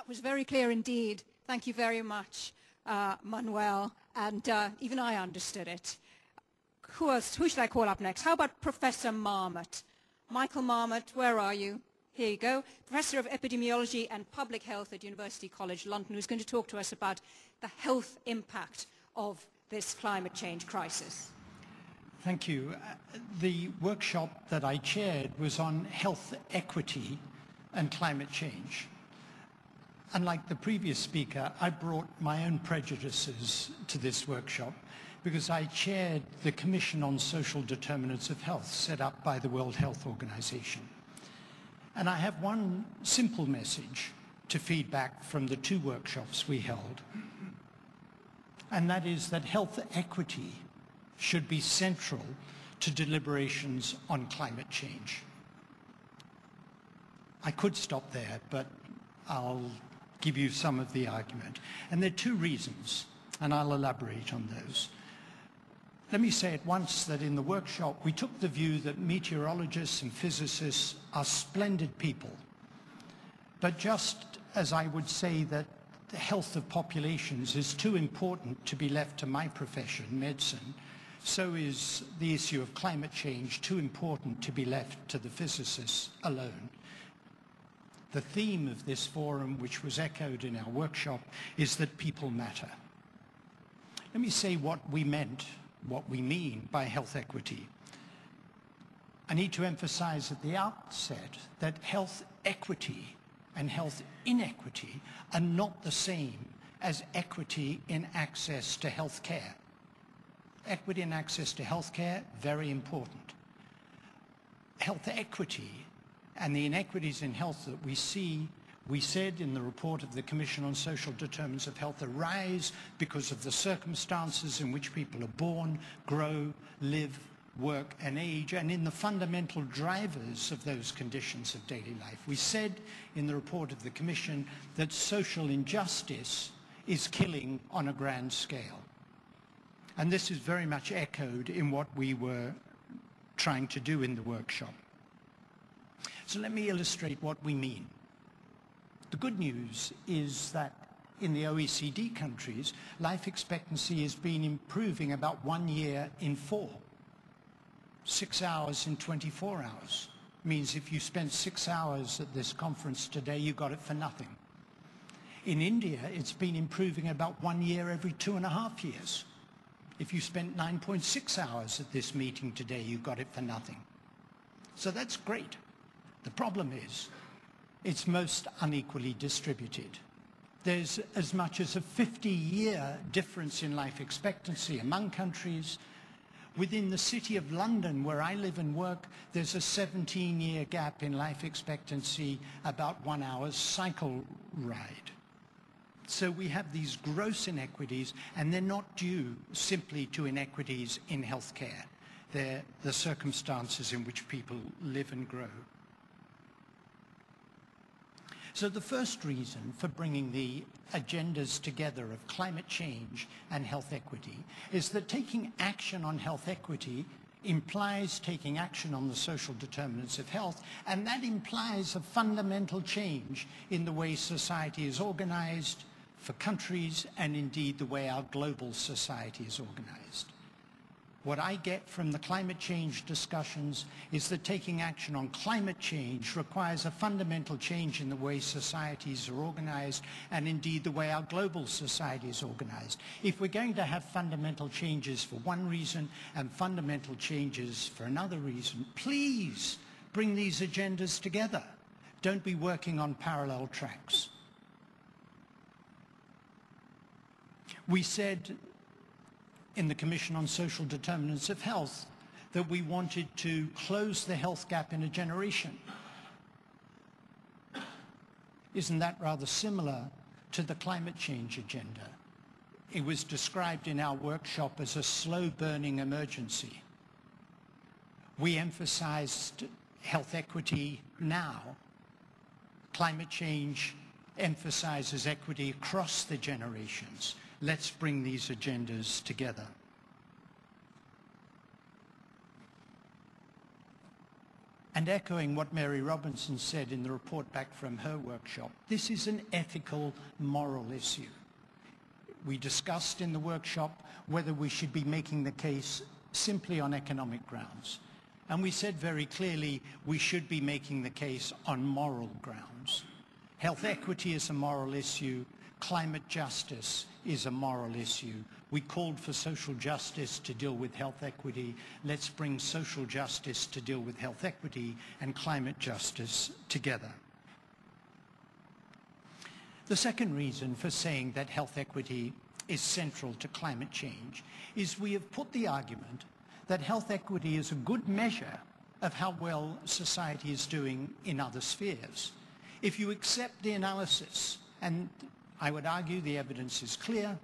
was very clear indeed. Thank you very much, Manuel, and even I understood it. Who else? Who should I call up next? How about Professor Marmot? Michael Marmot, where are you? Here you go. Professor of Epidemiology and Public Health at University College London, who's going to talk to us about the health impact of this climate change crisis. Thank you. The workshop that I chaired was on health equity and climate change. Unlike the previous speaker, I brought my own prejudices to this workshop because I chaired the Commission on Social Determinants of Health set up by the World Health Organization. And I have one simple message to feedback from the two workshops we held, and that is that health equity should be central to deliberations on climate change. I could stop there, but I'll give you some of the argument. And there are two reasons, and I'll elaborate on those. Let me say at once that in the workshop we took the view that meteorologists and physicists are splendid people. But just as I would say that the health of populations is too important to be left to my profession, medicine, so is the issue of climate change too important to be left to the physicists alone. The theme of this forum, which was echoed in our workshop, is that people matter. Let me say what we mean by health equity. I need to emphasize at the outset that health equity and health inequity are not the same as equity in access to health care. Equity in access to health care, very important. Health equity and the inequities in health that we see, we said in the report of the Commission on Social Determinants of Health, arise because of the circumstances in which people are born, grow, live, work and age, and in the fundamental drivers of those conditions of daily life. We said in the report of the Commission that social injustice is killing on a grand scale. And this is very much echoed in what we were trying to do in the workshop. So let me illustrate what we mean. The good news is that in the OECD countries, life expectancy has been improving about 1 year in 4. 6 hours in 24 hours means if you spent 6 hours at this conference today, you got it for nothing. In India, it's been improving about 1 year every 2.5 years. If you spent 9.6 hours at this meeting today, you got it for nothing. So that's great. The problem is, it's most unequally distributed. There's as much as a 50-year difference in life expectancy among countries. Within the City of London, where I live and work, there's a 17-year gap in life expectancy, about 1 hour's cycle ride. So we have these gross inequities, and they're not due simply to inequities in healthcare. They're the circumstances in which people live and grow. So the first reason for bringing the agendas together of climate change and health equity is that taking action on health equity implies taking action on the social determinants of health, and that implies a fundamental change in the way society is organized for countries and indeed the way our global society is organized. What I get from the climate change discussions is that taking action on climate change requires a fundamental change in the way societies are organized and indeed the way our global society is organized. If we're going to have fundamental changes for one reason and fundamental changes for another reason, please bring these agendas together. Don't be working on parallel tracks. We said in the Commission on Social Determinants of Health that we wanted to close the health gap in a generation. Isn't that rather similar to the climate change agenda? It was described in our workshop as a slow-burning emergency. We emphasized health equity now. Climate change emphasizes equity across the generations. Let's bring these agendas together. And echoing what Mary Robinson said in the report back from her workshop, this is an ethical, moral issue. We discussed in the workshop whether we should be making the case simply on economic grounds. And we said very clearly we should be making the case on moral grounds. Health equity is a moral issue. Climate justice is a moral issue. We called for social justice to deal with health equity. Let's bring social justice to deal with health equity and climate justice together. The second reason for saying that health equity is central to climate change is we have put the argument that health equity is a good measure of how well society is doing in other spheres. If you accept the analysis, and I would argue the evidence is clear,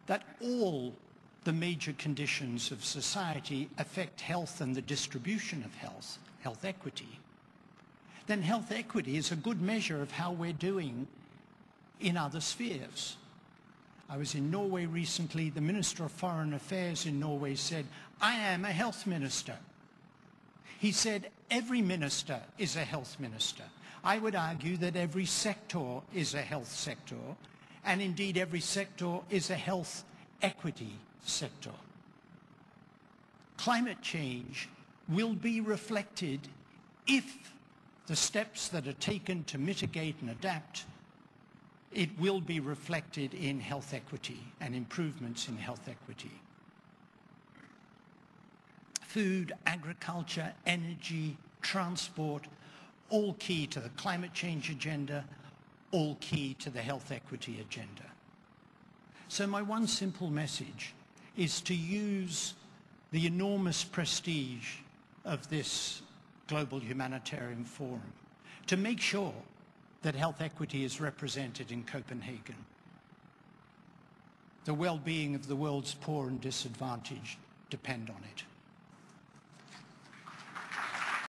that all the major conditions of society affect health and the distribution of health, health equity, then health equity is a good measure of how we're doing in other spheres. I was in Norway recently. The Minister of Foreign Affairs in Norway said, "I am a health minister." He said, every minister is a health minister. I would argue that every sector is a health sector, and indeed every sector is a health equity sector. Climate change will be reflected if the steps that are taken to mitigate and adapt, it will be reflected in health equity and improvements in health equity. Food, agriculture, energy, transport, all key to the climate change agenda, all key to the health equity agenda. So my one simple message is to use the enormous prestige of this Global Humanitarian Forum to make sure that health equity is represented in Copenhagen. The well-being of the world's poor and disadvantaged depend on it.